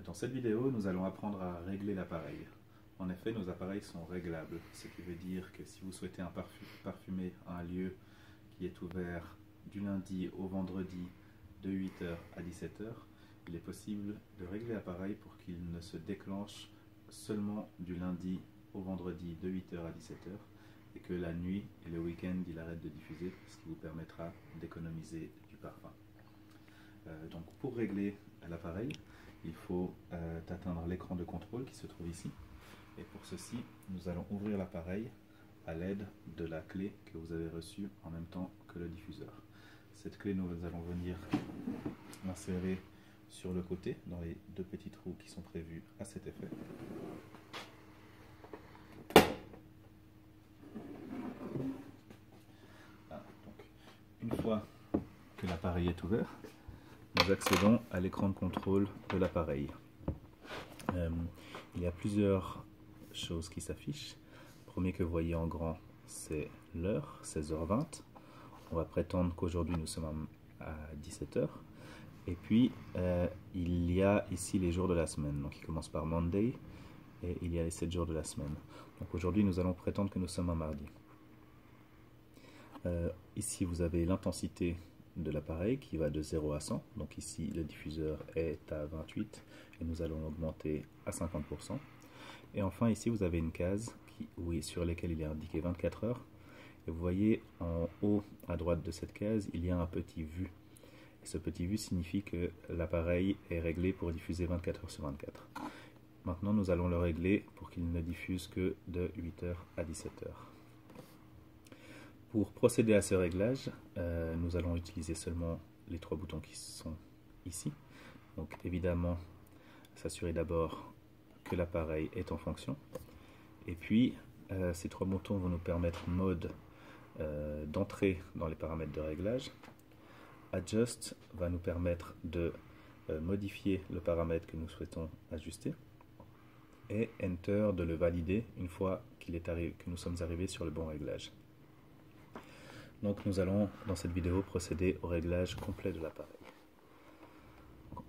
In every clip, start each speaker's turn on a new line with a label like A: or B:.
A: Dans cette vidéo, nous allons apprendre à régler l'appareil. En effet, nos appareils sont réglables, ce qui veut dire que si vous souhaitez parfumer un lieu qui est ouvert du lundi au vendredi de 8 h à 17 h, il est possible de régler l'appareil pour qu'il ne se déclenche seulement du lundi au vendredi de 8 h à 17 h et que la nuit et le week-end il arrête de diffuser, ce qui vous permettra d'économiser du parfum. Donc pour régler l'appareil, il faut atteindre l'écran de contrôle qui se trouve ici. Et pour ceci, nous allons ouvrir l'appareil à l'aide de la clé que vous avez reçue en même temps que le diffuseur. Cette clé, nous allons venir l'insérer sur le côté, dans les deux petits trous qui sont prévus à cet effet. Donc, une fois que l'appareil est ouvert, nous accédons à l'écran de contrôle de l'appareil. Il y a plusieurs choses qui s'affichent. Le premier que vous voyez en grand, c'est l'heure, 16h20. On va prétendre qu'aujourd'hui nous sommes à 17 h. Et puis, il y a ici les jours de la semaine. Donc, il commence par Monday et il y a les 7 jours de la semaine. Donc, aujourd'hui, nous allons prétendre que nous sommes un mardi. Ici, vous avez l'intensité de l'appareil qui va de 0 à 100. Donc, ici, le diffuseur est à 28 et nous allons augmenter à 50%. Et enfin, ici, vous avez une case sur laquelle il est indiqué 24 heures. Et vous voyez en haut à droite de cette case, il y a un petit vu. Et ce petit vu signifie que l'appareil est réglé pour diffuser 24 heures sur 24. Maintenant, nous allons le régler pour qu'il ne diffuse que de 8 h à 17 h. Pour procéder à ce réglage, nous allons utiliser seulement les trois boutons qui sont ici. Donc évidemment, s'assurer d'abord que l'appareil est en fonction. Et puis, ces trois boutons vont nous permettre mode d'entrer dans les paramètres de réglage. Adjust va nous permettre de modifier le paramètre que nous souhaitons ajuster. Et Enter de le valider une fois que nous sommes arrivés sur le bon réglage. Donc nous allons dans cette vidéo procéder au réglage complet de l'appareil.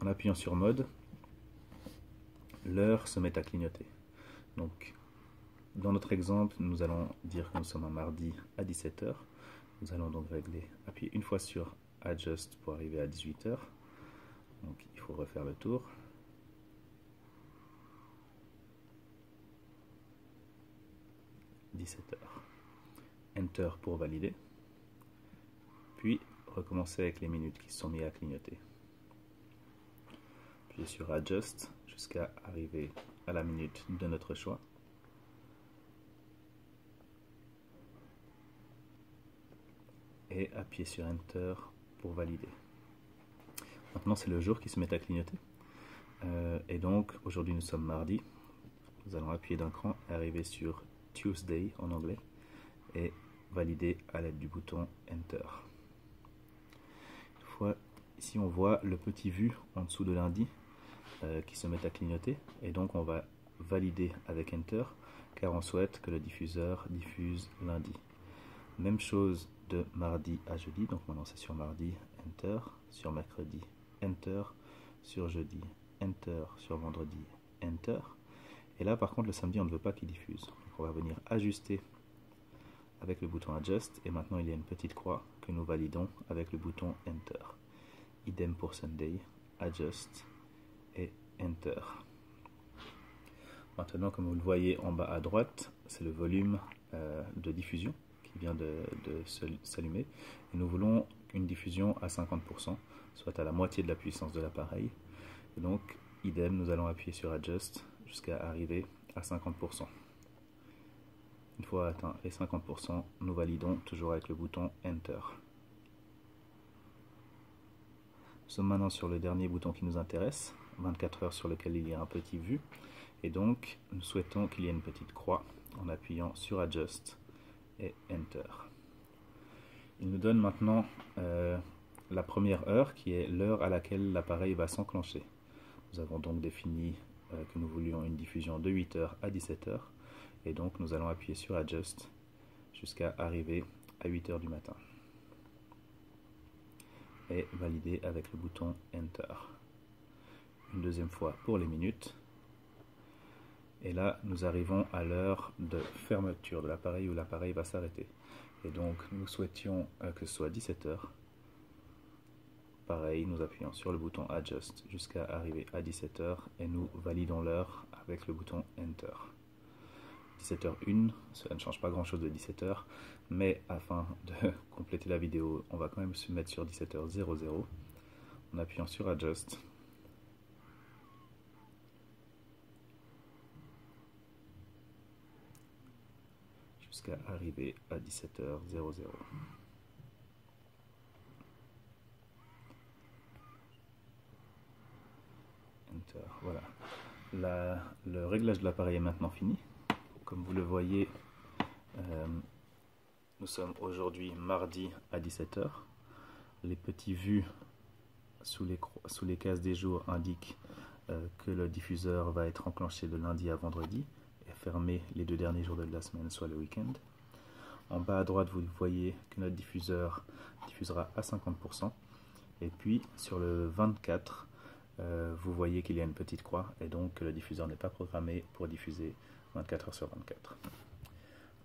A: En appuyant sur mode, l'heure se met à clignoter. Donc dans notre exemple, nous allons dire que nous sommes un mardi à 17 h. Nous allons donc appuyer une fois sur Adjust pour arriver à 18 h. Donc il faut refaire le tour. « 17 h. Enter pour valider. Puis recommencer avec les minutes qui se sont mises à clignoter. Puis sur Adjust jusqu'à arriver à la minute de notre choix. Et appuyer sur Enter pour valider. Maintenant, c'est le jour qui se met à clignoter. Et donc, aujourd'hui, nous sommes mardi. Nous allons appuyer d'un cran et arriver sur Tuesday en anglais et valider à l'aide du bouton Enter. Ici, on voit le petit vu en dessous de lundi qui se met à clignoter. Et donc, on va valider avec Enter car on souhaite que le diffuseur diffuse lundi. Même chose de mardi à jeudi, donc maintenant c'est sur mardi, Enter, sur mercredi, Enter, sur jeudi, Enter, sur vendredi, Enter. Et là par contre le samedi on ne veut pas qu'il diffuse. Donc on va venir ajuster avec le bouton Adjust et maintenant il y a une petite croix que nous validons avec le bouton Enter. Idem pour Sunday, Adjust et Enter. Maintenant comme vous le voyez en bas à droite, c'est le volume de diffusion qui vient de s'allumer et nous voulons une diffusion à 50%, soit à la moitié de la puissance de l'appareil. Et donc idem, nous allons appuyer sur Adjust jusqu'à arriver à 50%. Une fois atteint les 50%, nous validons toujours avec le bouton Enter. Nous sommes maintenant sur le dernier bouton qui nous intéresse, 24 heures, sur lequel il y a un petit vu. Et donc nous souhaitons qu'il y ait une petite croix en appuyant sur Adjust et Enter. Il nous donne maintenant la première heure qui est l'heure à laquelle l'appareil va s'enclencher. Nous avons donc défini que nous voulions une diffusion de 8 h à 17 h et donc nous allons appuyer sur Adjust jusqu'à arriver à 8 h du matin et valider avec le bouton Enter. une deuxième fois pour les minutes. Et là, nous arrivons à l'heure de fermeture de l'appareil où l'appareil va s'arrêter. Et donc, nous souhaitions que ce soit 17 h. Pareil, nous appuyons sur le bouton Adjust jusqu'à arriver à 17 h et nous validons l'heure avec le bouton Enter. 17h01, cela ne change pas grand chose de 17 h, mais afin de compléter la vidéo, on va quand même se mettre sur 17h00 en appuyant sur Adjust. Jusqu'à arriver à 17h00. Enter, voilà. Le réglage de l'appareil est maintenant fini. Comme vous le voyez, nous sommes aujourd'hui mardi à 17 h. Les petits vues sous les cases des jours indiquent que le diffuseur va être enclenché de lundi à vendredi et fermé les 2 derniers jours de la semaine, soit le week-end. En bas à droite, vous voyez que notre diffuseur diffusera à 50%. Et puis sur le 24, vous voyez qu'il y a une petite croix et donc que le diffuseur n'est pas programmé pour diffuser 24 h sur 24.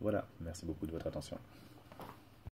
A: Voilà, merci beaucoup de votre attention.